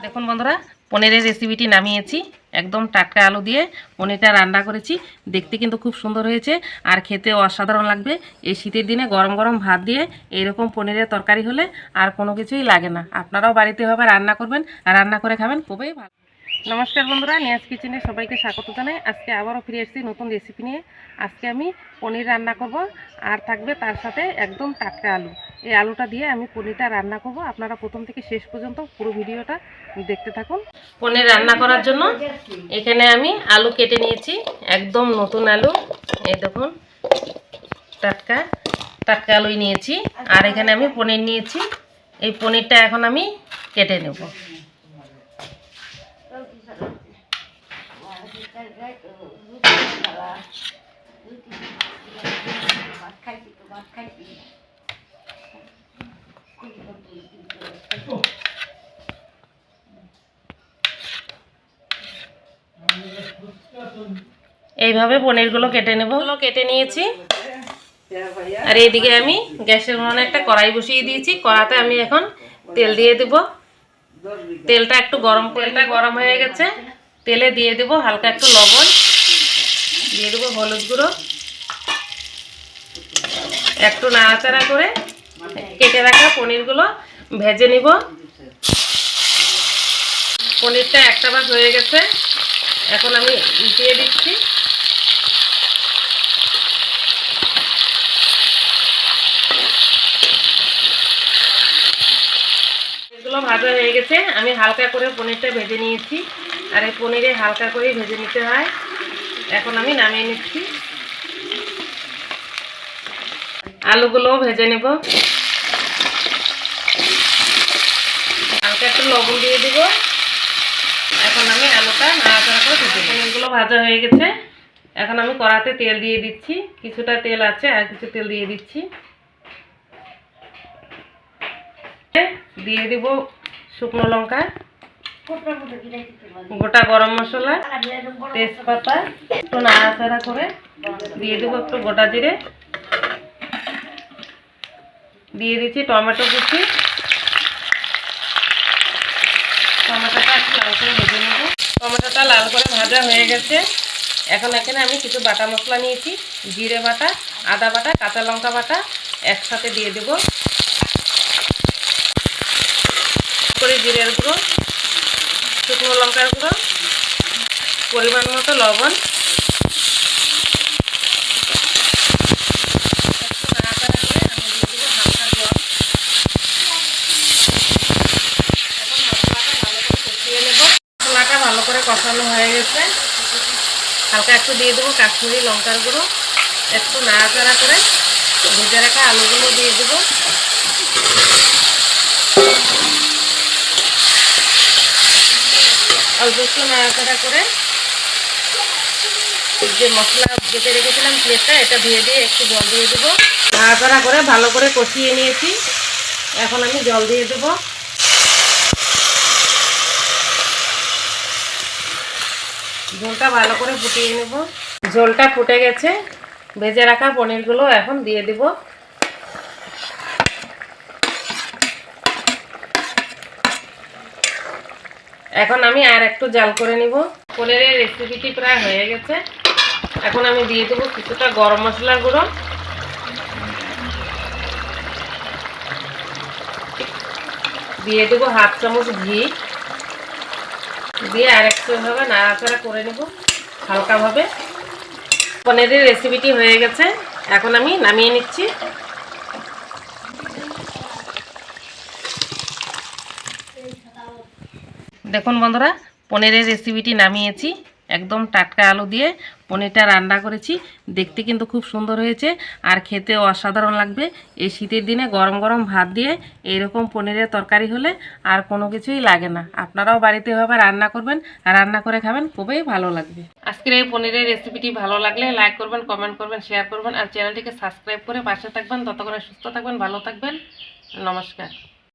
দেখুন বন্ধুরা, পনিরের রেসিপিটি নামিয়েছি। একদম টাটকা আলু দিয়ে পনিরটা রান্না করেছি। দেখতে কিন্তু খুব সুন্দর হয়েছে আর খেতে অসাধারণ লাগবে। এই শীতের দিনে গরম গরম ভাত দিয়ে এইরকম পনিরের তরকারি হলে আর কোনো কিছুই লাগে না। আপনারাও বাড়িতে হবে রান্না করবেন আর রান্না করে খাবেন, খুবই ভালো। নমস্কার বন্ধুরা, নিয়াজ কিচেনে সবাইকে স্বাগত জানাই। আজকে আবারও ফিরে এসেছি নতুন রেসিপি নিয়ে। আজকে আমি পনির রান্না করব আর থাকবে তার সাথে একদম টাটকা আলু। এই আলুটা দিয়ে আমি পনিরটা রান্না করব। আপনারা প্রথম থেকে শেষ পর্যন্ত পুরো ভিডিওটা দেখতে থাকুন। পনির রান্না করার জন্য এখানে আমি আলু কেটে নিয়েছি, একদম নতুন আলু। এই দেখুন, টাটকা টাটকা আলুই নিয়েছি। আর এখানে আমি পনির নিয়েছি। এই পনিরটা এখন আমি কেটে নেব। এইভাবে পনিরগুলো কেটে নেব। কেটে নিয়েছি। আর এইদিকে আমি গ্যাসের উনুনে একটা কড়াই বসিয়ে দিয়েছি। কড়াতে আমি এখন তেল দিয়ে দেব। তেলটা একটু গরম হয়ে গেছে। তেলে দিয়ে দেব হালকা একটু লবণ, দিয়ে দেবো হলুদ গুঁড়ো, একটু নাড়াচাড়া করে কেটে রাখা পনিরগুলো ভেজে নিব। পনিরটা একটা ভাগ হয়ে গেছে, এখন আমি দিয়ে দিচ্ছি। এগুলো ভাজা হয়ে গেছে। আমি হালকা করে পনিরটা ভেজে নিয়েছি। আর এই পনিরে হালকা করে ভেজে নিতে হয়। এখন আমি নামিয়ে নিচ্ছি। আলুগুলোও ভেজে নেব। হালকা একটু লবণ দিয়ে দিব। এখন আমি আলুটা নাড়াচাড়া করে ভেজে নেব। পনিরগুলো ভাজা হয়ে গেছে। এখন আমি কড়াতে তেল দিয়ে দিচ্ছি। কিছুটা তেল আছে, আর কিছু তেল দিয়ে দিচ্ছি। দিয়ে দিব শুকনো লঙ্কা, গোটা গরম মশলা, তেজপাতা, একটু নাড়াচাড়া করে দিয়ে দেবো একটু গোটা জিরে, দিয়ে দিচ্ছি টমেটো কুচি। টমেটোটা একটু লাল করে ভেজে নেব। টমেটোটা লাল করে ভাজা হয়ে গেছে। এখন এখানে আমি কিছু বাটা মশলা নিয়েছি। জিরে বাটা, আদা বাটা, কাঁচা লঙ্কা বাটা একসাথে দিয়ে দেব। করে জিরের গুঁড়ো, শুকনো লঙ্কার গুঁড়ো, পরিমাণ মতো লবণ, একটু নাড়াচাড়া করে আমি দিয়ে দেবো হালকা জল। এখন মশলাটা ভালো করে কষিয়ে নেব। মশলাটা ভালো করে কষানো হয়ে গেছে। হালকা একটু দিয়ে দেবো কাশ্মীরি লঙ্কার গুঁড়ো, একটু নাড়াচাড়া করে ভেজে রাখা আলুগুলো দিয়ে দেবো। অল্প একটু নাড়াচাড়া করে যে মশলা বেটে রেখেছিলাম প্লেটটা, এটা দিয়ে একটু জল দিয়ে দেবো। নাড়াচাড়া করে ভালো করে কষিয়ে নিয়েছি। এখন আমি জল দিয়ে দেবো। ঝোলটা ভালো করে ফুটিয়ে নেব। ঝোলটা ফুটে গেছে। ভেজে রাখা পনিরগুলো এখন দিয়ে দেব। এখন আমি আর একটু জাল করে নিব। পনিরের রেসিপিটি প্রায় হয়ে গেছে। এখন আমি দিয়ে দেবো কিছুটা গরম মশলার গুঁড়ো, দিয়ে দেবো হাফ চামচ ঘি, দিয়ে আর একটু ভাবে নাড়াচাড়া করে নেব হালকাভাবে। পনিরের রেসিপিটি হয়ে গেছে। এখন আমি নামিয়ে নিচ্ছি। দেখুন বন্ধুরা, পনিরের রেসিপিটি নামিয়েছি। একদম টাটকা আলু দিয়ে পনিরটা রান্না করেছি। দেখতে কিন্তু খুব সুন্দর হয়েছে আর খেতে অসাধারণ লাগবে। এই শীতের দিনে গরম গরম ভাত দিয়ে এইরকম পনিরের তরকারি হলে আর কোনো কিছুই লাগে না। আপনারাও বাড়িতে হবে রান্না করবেন আর রান্না করে খাবেন, খুবই ভালো লাগবে। আজকের এই পনিরের রেসিপিটি ভালো লাগলে লাইক করবেন, কমেন্ট করবেন, শেয়ার করবেন আর চ্যানেলটিকে সাবস্ক্রাইব করে পাশে থাকবেন। ততক্ষণে সুস্থ থাকবেন, ভালো থাকবেন। নমস্কার।